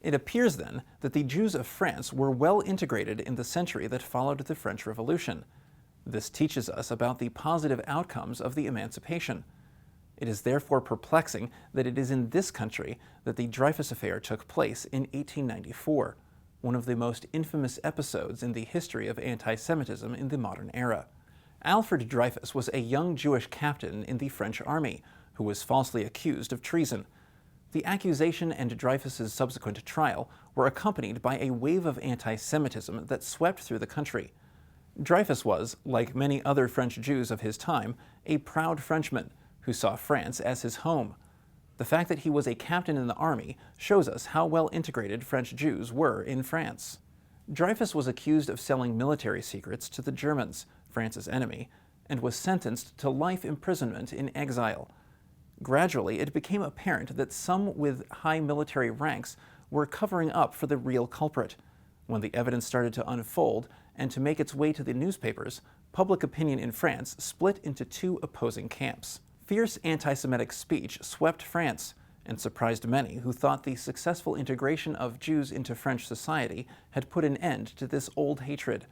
It appears then that the Jews of France were well integrated in the century that followed the French Revolution. This teaches us about the positive outcomes of the emancipation. It is therefore perplexing that it is in this country that the Dreyfus affair took place in 1894, one of the most infamous episodes in the history of anti-Semitism in the modern era. Alfred Dreyfus was a young Jewish captain in the French army who was falsely accused of treason. The accusation and Dreyfus's subsequent trial were accompanied by a wave of anti-Semitism that swept through the country. Dreyfus was, like many other French Jews of his time, a proud Frenchman who saw France as his home. The fact that he was a captain in the army shows us how well integrated French Jews were in France. Dreyfus was accused of selling military secrets to the Germans, France's enemy, and was sentenced to life imprisonment in exile. Gradually, it became apparent that some with high military ranks were covering up for the real culprit. When the evidence started to unfold and to make its way to the newspapers, public opinion in France split into two opposing camps. Fierce anti-Semitic speech swept France and surprised many who thought the successful integration of Jews into French society had put an end to this old hatred.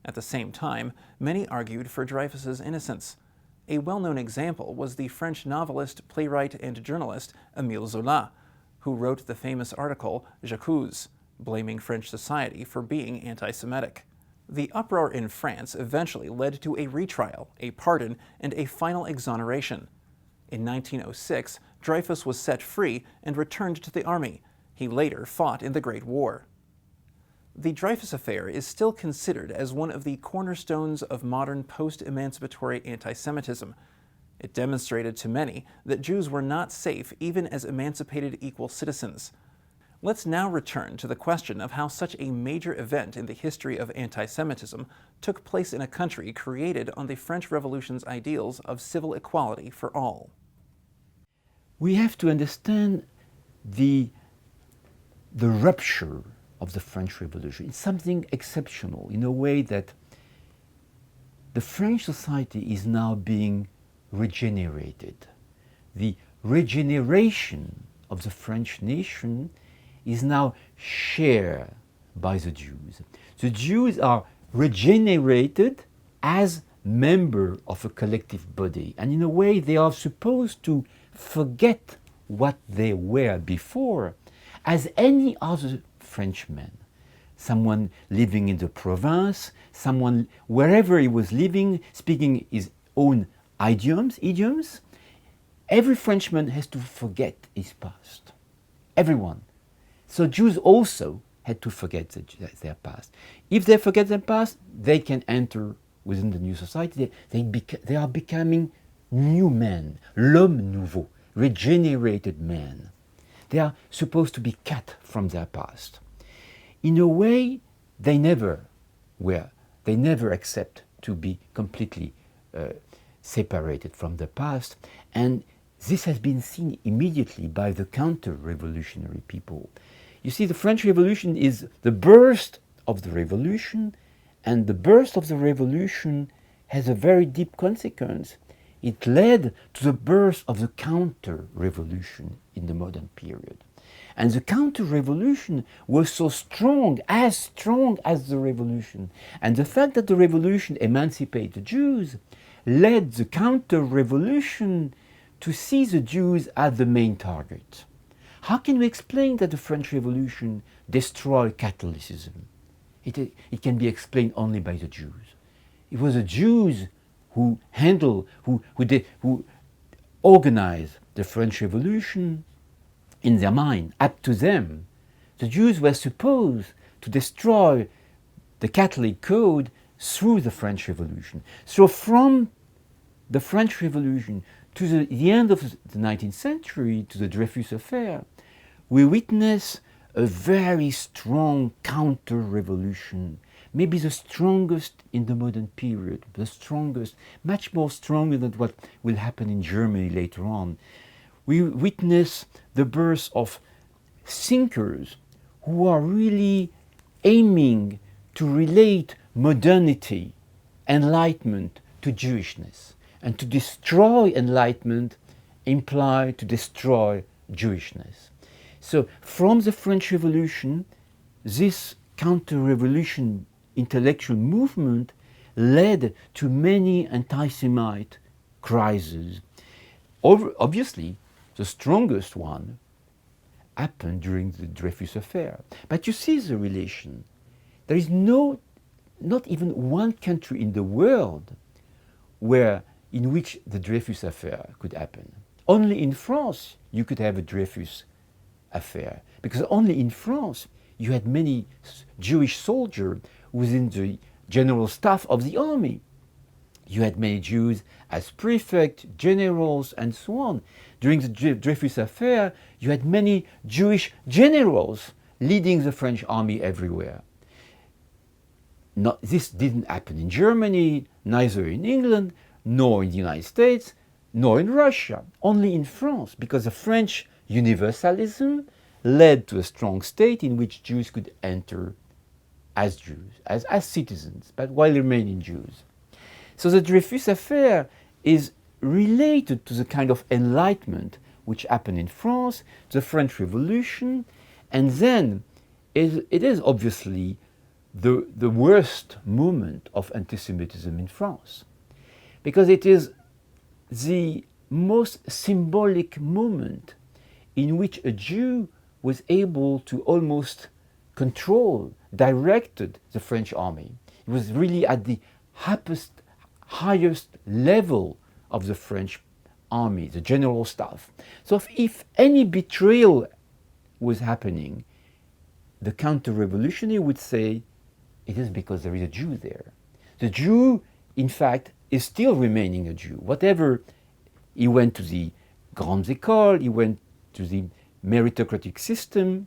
At the same time, many argued for Dreyfus's innocence. A well-known example was the French novelist, playwright, and journalist Émile Zola, who wrote the famous article J'accuse, blaming French society for being anti-Semitic. The uproar in France eventually led to a retrial, a pardon, and a final exoneration. In 1906, Dreyfus was set free and returned to the army. He later fought in the Great War. The Dreyfus affair is still considered as one of the cornerstones of modern post-emancipatory anti-Semitism. It demonstrated to many that Jews were not safe even as emancipated equal citizens. Let's now return to the question of how such a major event in the history of anti-Semitism took place in a country created on the French Revolution's ideals of civil equality for all. We have to understand the rupture of the French Revolution. It's something exceptional in a way that the French society is now being regenerated. The regeneration of the French nation is now shared by the Jews. The Jews are regenerated as members of a collective body, and in a way they are supposed to forget what they were before as any other Frenchman. Someone living in the province, someone wherever he was living, speaking his own idioms. Every Frenchman has to forget his past. Everyone. So Jews also had to forget their past. If they forget their past, they can enter within the new society. They are becoming new men, l'homme nouveau, regenerated men. They are supposed to be cut from their past. In a way, they never accept to be completely separated from the past, and this has been seen immediately by the counter-revolutionary people. You see, the French Revolution is the birth of the revolution, and the birth of the revolution has a very deep consequence. It led to the birth of the counter-revolution in the modern period. And the counter-revolution was so strong as the revolution. And the fact that the revolution emancipated the Jews led the counter-revolution to see the Jews as the main target. How can we explain that the French Revolution destroyed Catholicism? It can be explained only by the Jews. It was the Jews who organized the French Revolution in their mind. Up to them, the Jews were supposed to destroy the Catholic code through the French Revolution. So from the French Revolution to the end of the 19th century, to the Dreyfus affair, we witness a very strong counter-revolution, maybe the strongest in the modern period, the strongest, much more stronger than what will happen in Germany later on. We witness the birth of thinkers who are really aiming to relate modernity, enlightenment, to Jewishness. And to destroy enlightenment implies to destroy Jewishness. So from the French Revolution, this counter-revolution intellectual movement led to many anti-Semite crises. Obviously, the strongest one happened during the Dreyfus affair. But you see the relation. There is not even one country in the world in which the Dreyfus affair could happen. Only in France you could have a Dreyfus affair, because only in France you had many Jewish soldiers within the general staff of the army. You had many Jews as prefects, generals, and so on. During the Dreyfus affair, you had many Jewish generals leading the French army everywhere. This didn't happen in Germany, neither in England, nor in the United States, nor in Russia. Only in France, because the French universalism led to a strong state in which Jews could enter as Jews, as citizens, but while remaining Jews. So the Dreyfus affair is related to the kind of enlightenment which happened in France, the French Revolution, and then it is obviously the worst moment of anti-Semitism in France, because it is the most symbolic moment in which a Jew was able to almost control, directed the French army. It was really at the highest level of the French army, the general staff. So if any betrayal was happening, the counter-revolutionary would say, it is because there is a Jew there. The Jew, in fact, is still remaining a Jew. Whatever, he went to the Grandes Écoles, he went to the meritocratic system,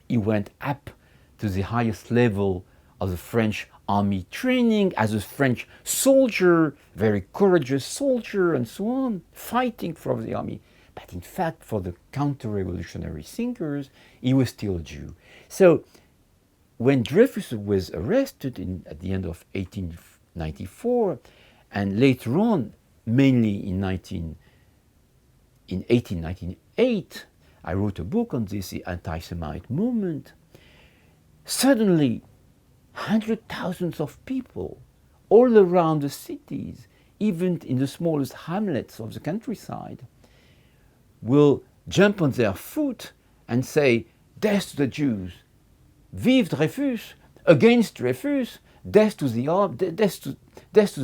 he went up to the highest level of the French army training as a French soldier, very courageous soldier and so on, fighting for the army. But in fact, for the counter-revolutionary thinkers, he was still a Jew. So when Dreyfus was arrested at the end of 1894, and later on, mainly in 1898, I wrote a book on this, the anti-Semite movement. Suddenly, hundreds of thousands of people all around the cities, even in the smallest hamlets of the countryside, will jump on their foot and say, "Death to the Jews! Vive Dreyfus! Against Dreyfus! Death to the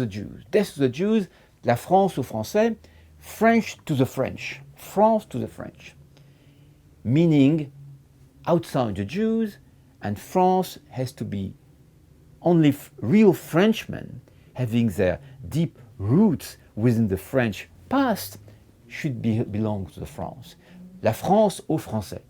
Jews! Death to the Jews! La France aux Français! French to the French! France to the French!" Meaning, outside the Jews, and France has to be only real Frenchmen having their deep roots within the French past should belong to the France. La France aux Français.